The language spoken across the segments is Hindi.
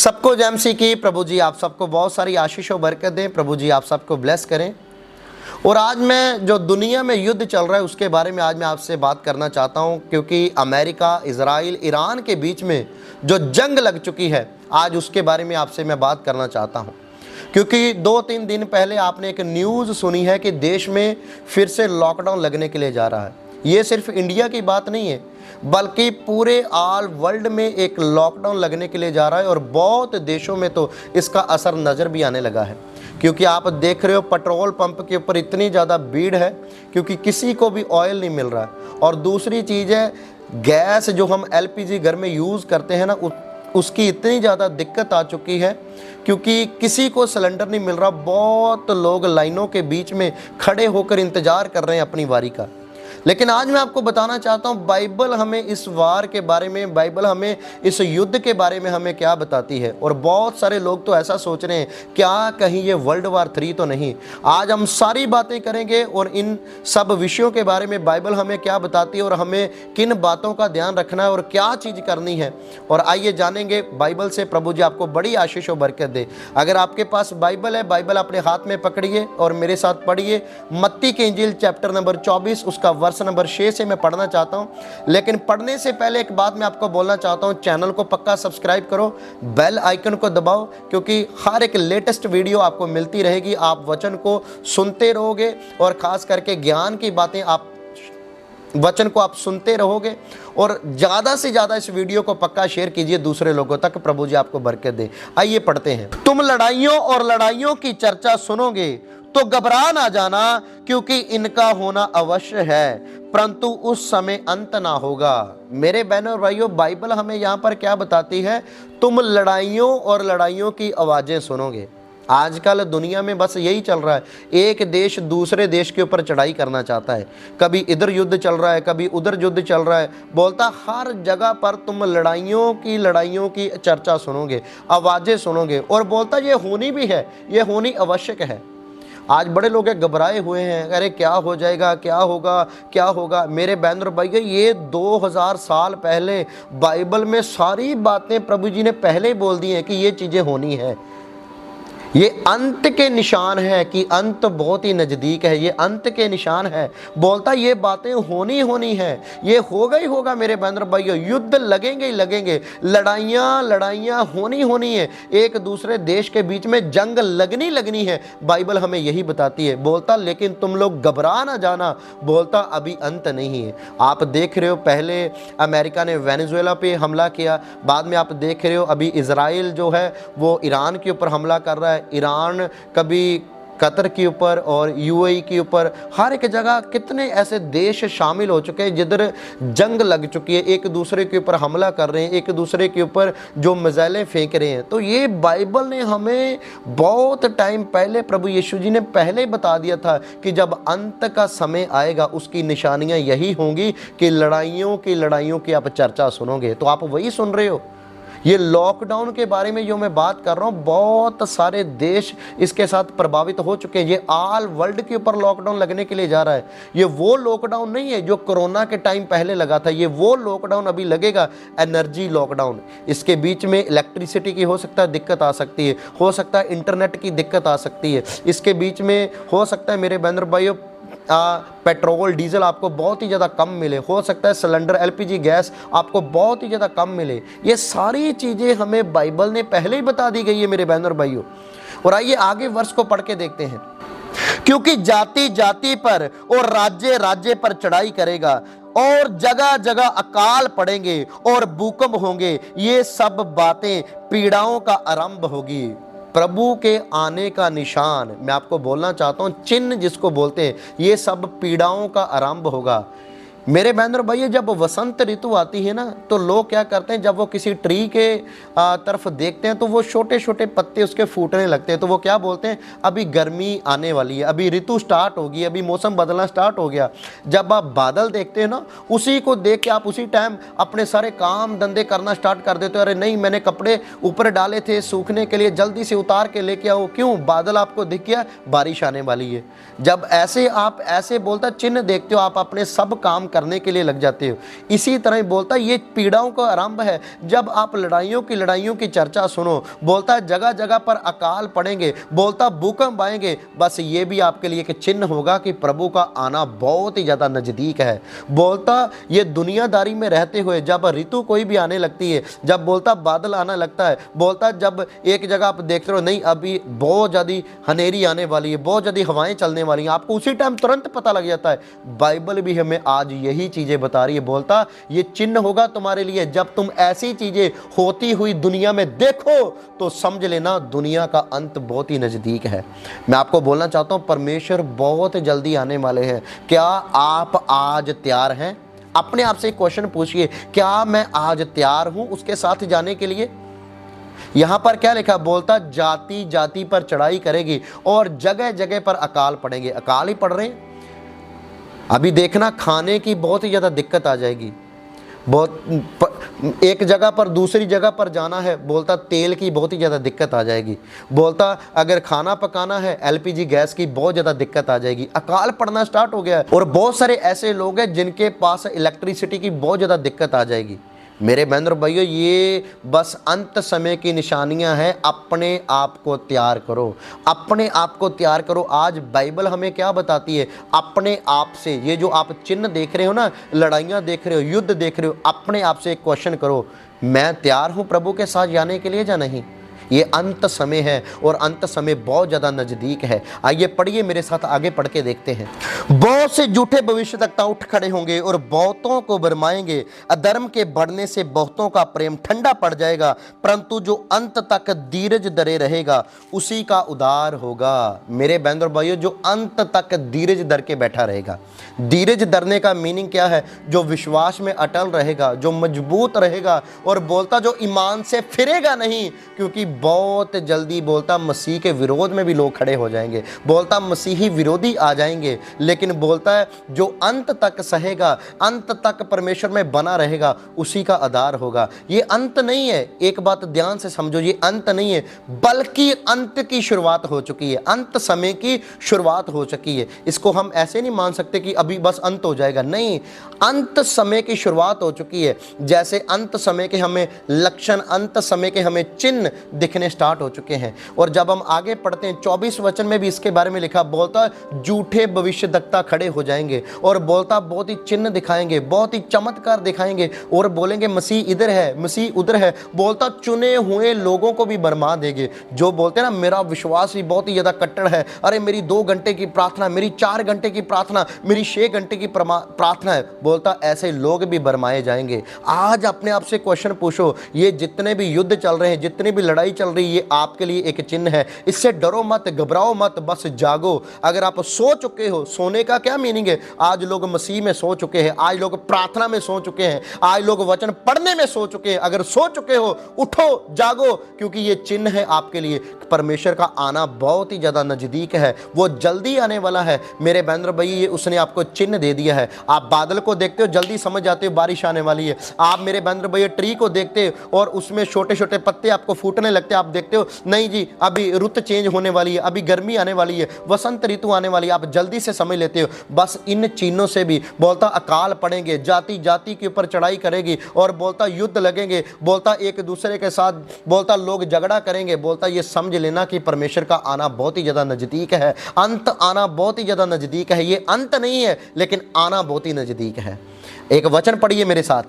सबको जय मसीह की। प्रभु जी आप सबको बहुत सारी आशीष और बरकत दें। प्रभु जी आप सबको ब्लेस करें। और आज मैं जो दुनिया में युद्ध चल रहा है उसके बारे में आज मैं आपसे बात करना चाहता हूं, क्योंकि अमेरिका, इजराइल, ईरान के बीच में जो जंग लग चुकी है आज उसके बारे में आपसे मैं बात करना चाहता हूं। क्योंकि 2-3 दिन पहले आपने एक न्यूज़ सुनी है कि देश में फिर से लॉकडाउन लगने के लिए जा रहा है। ये सिर्फ इंडिया की बात नहीं है बल्कि पूरे ऑल वर्ल्ड में एक लॉकडाउन लगने के लिए जा रहा है। और बहुत देशों में तो इसका असर नज़र भी आने लगा है, क्योंकि आप देख रहे हो पेट्रोल पंप के ऊपर इतनी ज़्यादा भीड़ है क्योंकि किसी को भी ऑयल नहीं मिल रहा है। और दूसरी चीज़ है गैस जो हम एलपीजी घर में यूज़ करते हैं ना, उसकी इतनी ज़्यादा दिक्कत आ चुकी है क्योंकि किसी को सिलेंडर नहीं मिल रहा। बहुत लोग लाइनों के बीच में खड़े होकर इंतज़ार कर रहे हैं अपनी बारी का। लेकिन आज मैं आपको बताना चाहता हूँ बाइबल हमें इस वार के बारे में, बाइबल हमें इस युद्ध के बारे में हमें क्या बताती है। और बहुत सारे लोग तो ऐसा सोच रहे हैं क्या कहीं ये वर्ल्ड वार 3 तो नहीं। आज हम सारी बातें करेंगे और इन सब विषयों के बारे में बाइबल हमें क्या बताती है और हमें किन बातों का ध्यान रखना है और क्या चीज़ करनी है। और आइए जानेंगे बाइबल से। प्रभु जी आपको बड़ी आशीष और बरकत दे। अगर आपके पास बाइबल है, बाइबल अपने हाथ में पकड़िए और मेरे साथ पढ़िए। मत्ती की इंजील चैप्टर नंबर 24 उसका वर्ष नंबर 6 से मैं पढ़ना चाहता हूं। लेकिन पढ़ने से पहले एक बात मैं आपको बोलना चाहता हूं, चैनल को पक्का सब्सक्राइब करो, बेल आइकन को दबाओ, क्योंकि हर एक लेटेस्ट वीडियो आपको मिलती रहेगी। आप वचन को सुनते रहोगे और खास करके ज्ञान की बातें आप वचन को आप सुनते रहोगे। और ज़्यादा से ज़्यादा इस वीडियो को पक्का शेयर कीजिए दूसरे लोगों तक। प्रभु जी आपको बरकत दे। आइए पढ़ते हैं। तुम लड़ाइयों और लड़ाइयों की चर्चा सुनोगे तो घबरा ना जाना, क्योंकि इनका होना अवश्य है, परंतु उस समय अंत ना होगा। मेरे बहनों और भाइयों, बाइबल हमें यहाँ पर क्या बताती है? तुम लड़ाइयों और लड़ाइयों की आवाज़ें सुनोगे। आजकल दुनिया में बस यही चल रहा है, एक देश दूसरे देश के ऊपर चढ़ाई करना चाहता है। कभी इधर युद्ध चल रहा है, कभी उधर युद्ध चल रहा है। बोलता हर जगह पर तुम लड़ाइयों की चर्चा सुनोगे, आवाज़ें सुनोगे। और बोलता ये होनी भी है, ये होनी आवश्यक है। आज बड़े लोग घबराए हुए हैं, अरे क्या हो जाएगा, क्या होगा, क्या होगा। मेरे बहन और भाई, ये 2000 साल पहले बाइबल में सारी बातें प्रभु जी ने पहले ही बोल दी हैं कि ये चीज़ें होनी है। ये अंत के निशान है कि अंत बहुत ही नज़दीक है। ये अंत के निशान है। बोलता ये बातें होनी है, ये होगा ही होगा। मेरे बहन और भाइयों, युद्ध लगेंगे ही लगेंगे, लड़ाइयाँ होनी है। एक दूसरे देश के बीच में जंग लगनी है। बाइबल हमें यही बताती है। बोलता लेकिन तुम लोग घबरा ना जाना, बोलता अभी अंत नहीं है। आप देख रहे हो पहले अमेरिका ने वेनेजुएला पे हमला किया, बाद में आप देख रहे हो अभी इजराइल जो है वो ईरान के ऊपर हमला कर रहा है। ईरान कभी कतर के ऊपर और यूएई के ऊपर, हर एक जगह कितने ऐसे देश शामिल हो चुके हैं जिधर जंग लग चुकी है, एक दूसरे के ऊपर हमला कर रहे हैं, एक दूसरे के ऊपर जो मिसाइलें फेंक रहे हैं। तो ये बाइबल ने हमें बहुत टाइम पहले, प्रभु यीशु जी ने पहले बता दिया था कि जब अंत का समय आएगा उसकी निशानियां यही होंगी कि लड़ाइयों की आप चर्चा सुनोगे। तो आप वही सुन रहे हो। ये लॉकडाउन के बारे में जो मैं बात कर रहा हूँ, बहुत सारे देश इसके साथ प्रभावित हो चुके हैं। ये ऑल वर्ल्ड के ऊपर लॉकडाउन लगने के लिए जा रहा है। ये वो लॉकडाउन नहीं है जो कोरोना के टाइम पहले लगा था। ये वो लॉकडाउन अभी लगेगा, एनर्जी लॉकडाउन। इसके बीच में इलेक्ट्रिसिटी की हो सकता है दिक्कत आ सकती है, हो सकता है इंटरनेट की दिक्कत आ सकती है। इसके बीच में हो सकता है मेरे बहन और भाइयों पेट्रोल डीजल आपको बहुत ही ज़्यादा कम मिले, हो सकता है सिलेंडर एलपीजी गैस आपको बहुत ही ज़्यादा कम मिले। ये सारी चीज़ें हमें बाइबल ने पहले ही बता दी गई है मेरे बहन और भाइयों। और आइए आगे वर्ष को पढ़ के देखते हैं। क्योंकि जाति जाति पर और राज्य राज्य पर चढ़ाई करेगा और जगह जगह अकाल पड़ेंगे और भूकंप होंगे। ये सब बातें पीड़ाओं का आरंभ होगी। प्रभु के आने का निशान मैं आपको बोलना चाहता हूँ, चिन्ह जिसको बोलते हैं, ये सब पीड़ाओं का आरंभ होगा। मेरे बहन और भाई, जब वसंत ऋतु आती है ना, तो लोग क्या करते हैं, जब वो किसी ट्री के तरफ देखते हैं तो वो छोटे छोटे पत्ते उसके फूटने लगते हैं। तो वो क्या बोलते हैं, अभी गर्मी आने वाली है, अभी ऋतु स्टार्ट होगी, अभी मौसम बदलना स्टार्ट हो गया। जब आप बादल देखते हैं ना, उसी को देख के आप उसी टाइम अपने सारे काम धंधे करना स्टार्ट कर देते हो। अरे नहीं, मैंने कपड़े ऊपर डाले थे सूखने के लिए, जल्दी से उतार के लेके आओ। क्यों? बादल आपको दिख गया, बारिश आने वाली है। जब ऐसे आप ऐसे बोलता चिन्ह देखते हो, आप अपने सब काम करने के लिए लग जाते हो। इसी तरह ही बोलता है ये पीड़ाओं का आरंभ है। जब आप लड़ाइयों की चर्चा सुनो, बोलता है जगह जगह पर अकाल पड़ेंगे, बोलता भूकंप आएंगे, बस ये भी आपके लिए एक चिन्ह होगा कि प्रभु का आना बहुत ही ज़्यादा नज़दीक है। बोलता ये दुनियादारी में रहते हुए जब ऋतु कोई भी आने लगती है, जब बोलता बादल आना लगता है, बोलता जब एक जगह आप देखते हो नहीं अभी बहुत ज़्यादा हनेरी आने वाली है, बहुत ज़्यादा हवाएं चलने वाली हैं, आपको उसी टाइम तुरंत पता लग जाता है। बाइबल भी हमें आज यही चीज़ें बता रही है। बोलता ये चिन्ह होगा तुम्हारे लिए, जब तुम ऐसी चीज़ें होती हुई दुनिया में देखो तो समझ लेना दुनिया का अंत बहुत ही नज़दीक है। मैं आपको बोलना चाहता हूँ परमेश्वर बहुत जल्दी आने वाले हैं। क्या आप आज तैयार हैं? अपने आप से एक क्वेश्चन पूछिए, क्या मैं आज तैयार हूं उसके साथ जाने के लिए? यहां पर क्या लिखा? बोलता जाति जाति पर चढ़ाई करेगी और जगह जगह पर अकाल पड़ेंगे। अकाल ही पड़ रहे हैं। अभी देखना खाने की बहुत ही ज्यादा दिक्कत आ जाएगी। एक जगह पर दूसरी जगह पर जाना है, बोलता तेल की बहुत ही ज़्यादा दिक्कत आ जाएगी। बोलता अगर खाना पकाना है एलपीजी गैस की बहुत ज़्यादा दिक्कत आ जाएगी। अकाल पड़ना स्टार्ट हो गया है और बहुत सारे ऐसे लोग हैं जिनके पास इलेक्ट्रिसिटी की बहुत ज़्यादा दिक्कत आ जाएगी। मेरे बहन और भाइयों ये बस अंत समय की निशानियां हैं। अपने आप को तैयार करो, अपने आप को तैयार करो। आज बाइबल हमें क्या बताती है? अपने आप से ये जो आप चिन्ह देख रहे हो ना, लड़ाइयाँ देख रहे हो, युद्ध देख रहे हो, अपने आप से एक क्वेश्चन करो, मैं तैयार हूँ प्रभु के साथ जाने के लिए या नहीं? ये अंत समय है और अंत समय बहुत ज़्यादा नज़दीक है। आइए पढ़िए मेरे साथ, आगे पढ़ के देखते हैं। बहुत से झूठे भविष्यद्वक्ता उठ खड़े होंगे और बहुतों को भरमाएंगे। अधर्म के बढ़ने से बहुतों का प्रेम ठंडा पड़ जाएगा, परंतु जो अंत तक धीरज धरे रहेगा उसी का उद्धार होगा। मेरे बहन और भाइयों, जो अंत तक धीरज धर के बैठा रहेगा। धीरज धरने का मीनिंग क्या है? जो विश्वास में अटल रहेगा, जो मजबूत रहेगा, और बोलता जो ईमान से फिरेगा नहीं, क्योंकि बहुत जल्दी बोलता मसीह के विरोध में भी लोग खड़े हो जाएंगे। बोलता मसीही विरोधी आ जाएंगे, लेकिन बोलता है जो अंत तक सहेगा, अंत तक परमेश्वर में बना रहेगा, उसी का आधार होगा। ये अंत नहीं है, एक बात ध्यान से समझो, ये अंत नहीं है बल्कि अंत की शुरुआत हो चुकी है। अंत समय की शुरुआत हो चुकी है। इसको हम ऐसे नहीं मान सकते कि अभी बस अंत हो जाएगा, नहीं, अंत समय की शुरुआत हो चुकी है। जैसे अंत समय के हमें लक्षण, अंत समय के हमें चिन्ह दिखने स्टार्ट हो चुके हैं। और जब हम आगे पढ़ते हैं 24 वचन में भी इसके बारे में लिखा, बोलता झूठे भविष्यद्वक्ता खड़े हो जाएंगे और बोलता बहुत ही चिन्ह दिखाएंगे, बहुत ही चमत्कार दिखाएंगे और बोलेंगे मसीह इधर है, मसीह उधर है। बोलता चुने हुए लोगों को भी बरमा देंगे। जो बोलते हैं ना मेरा विश्वास भी बहुत ही ज़्यादा कट्टर है, अरे मेरी 2 घंटे की प्रार्थना, मेरी 4 घंटे की प्रार्थना, मेरी 6 घंटे की प्रार्थना है, बोलता ऐसे लोग भी बरमाए जाएंगे। आज अपने आप से क्वेश्चन पूछो, ये जितने भी युद्ध चल रहे हैं, जितनी भी लड़ाई चल रही है, ये आपके लिए एक चिन्ह है। इससे डरो मत, घबराओ मत, बस जागो। अगर आप सो चुके हो, सोने का क्या मीनिंग है? आज लोग मसीह में सो चुके हैं, आज लोग प्रार्थना में सो चुके हैं, आज लोग वचन पढ़ने में सो चुके हैं। अगर सो चुके हो, उठो, जागो, क्योंकि ये चिन्ह है आपके लिए। परमेश्वर का आना बहुत ही ज्यादा नजदीक है, वो जल्दी आने वाला है। मेरे बहन भाई, ये उसने आपको चिन्ह दे दिया है। आप बादल को देखते हो, जल्दी समझ जाते हो बारिश आने वाली है। आप मेरे बहन भाई ट्री को देखते हो और उसमें छोटे छोटे पत्ते आपको फूटने लगते हैं, आप देखते हो नहीं जी अभी रुत चेंज होने वाली है, अभी गर्मी आने वाली है, वसंत ऋतु आने वाली है, आप जल्दी से समझ लेते हो। बस इन चिन्हों से भी बोलता अकाल पड़ेंगे, जाति जाति के ऊपर चढ़ाई करेगी और बोलता युद्ध लगेंगे, बोलता एक दूसरे के साथ बोलता लोग झगड़ा करेंगे। बोलता ये समझ लेना कि परमेश्वर का आना बहुत ही ज्यादा नजदीक है, अंत आना बहुत ही ज्यादा नजदीक है। ये अंत नहीं है लेकिन आना बहुत ही नजदीक है। एक वचन पढ़िए मेरे साथ,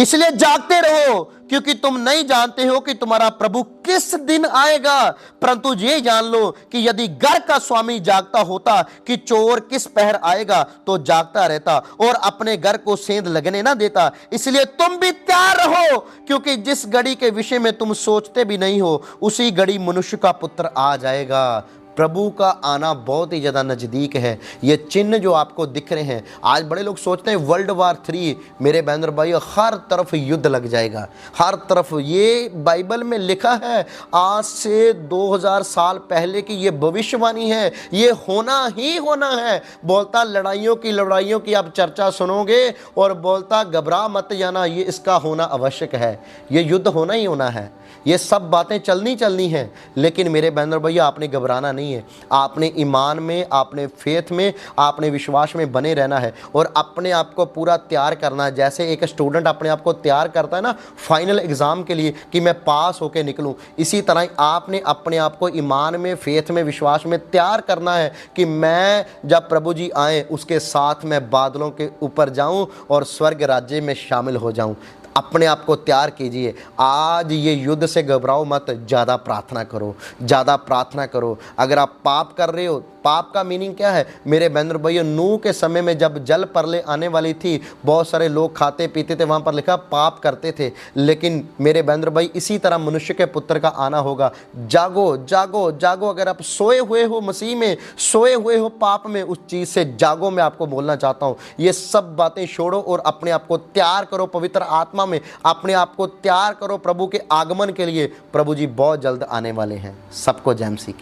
इसलिए जागते रहो क्योंकि तुम नहीं जानते हो कि तुम्हारा प्रभु किस दिन आएगा। परंतु ये जान लो कि यदि घर का स्वामी जागता होता कि चोर किस पहर आएगा, तो जागता रहता और अपने घर को सेंध लगने ना देता। इसलिए तुम भी तैयार रहो, क्योंकि जिस घड़ी के विषय में तुम सोचते भी नहीं हो, उसी घड़ी मनुष्य का पुत्र आ जाएगा। प्रभु का आना बहुत ही ज़्यादा नज़दीक है। ये चिन्ह जो आपको दिख रहे हैं, आज बड़े लोग सोचते हैं वर्ल्ड वार 3, मेरे बहन और भाइयों हर तरफ युद्ध लग जाएगा, हर तरफ। ये बाइबल में लिखा है, आज से 2000 साल पहले की ये भविष्यवाणी है, ये होना ही होना है। बोलता लड़ाइयों की आप चर्चा सुनोगे और बोलता घबरा मत जाना, ये इसका होना आवश्यक है, ये युद्ध होना ही होना है। ये सब बातें चलनी चलनी हैं, लेकिन मेरे बहन और भैया आपने घबराना नहीं है। आपने ईमान में, आपने फेथ में, आपने विश्वास में बने रहना है और अपने आप को पूरा तैयार करना है। जैसे एक स्टूडेंट अपने आप को तैयार करता है ना फाइनल एग्ज़ाम के लिए कि मैं पास होकर निकलूं, इसी तरह आपने अपने आप को ईमान में, फेथ में, विश्वास में तैयार करना है कि मैं जब प्रभु जी आए उसके साथ मैं बादलों के ऊपर जाऊं और स्वर्ग राज्य में शामिल हो जाऊं। अपने आप को तैयार कीजिए। आज ये युद्ध से घबराओ मत, ज़्यादा प्रार्थना करो, ज़्यादा प्रार्थना करो। अगर आप पाप कर रहे हो, पाप का मीनिंग क्या है मेरे बहन भैया? नूह के समय में जब जल प्रलय आने वाली थी, बहुत सारे लोग खाते पीते थे, वहाँ पर लिखा पाप करते थे। लेकिन मेरे बहन भाई इसी तरह मनुष्य के पुत्र का आना होगा। जागो जागो जागो। अगर आप सोए हुए हो मसीह में, सोए हुए हो पाप में, उस चीज़ से जागो। मैं आपको बोलना चाहता हूँ, ये सब बातें छोड़ो और अपने आप को तैयार करो पवित्र आत्मा में। अपने आप को तैयार करो प्रभु के आगमन के लिए। प्रभु जी बहुत जल्द आने वाले हैं। सबको जय मसीह की।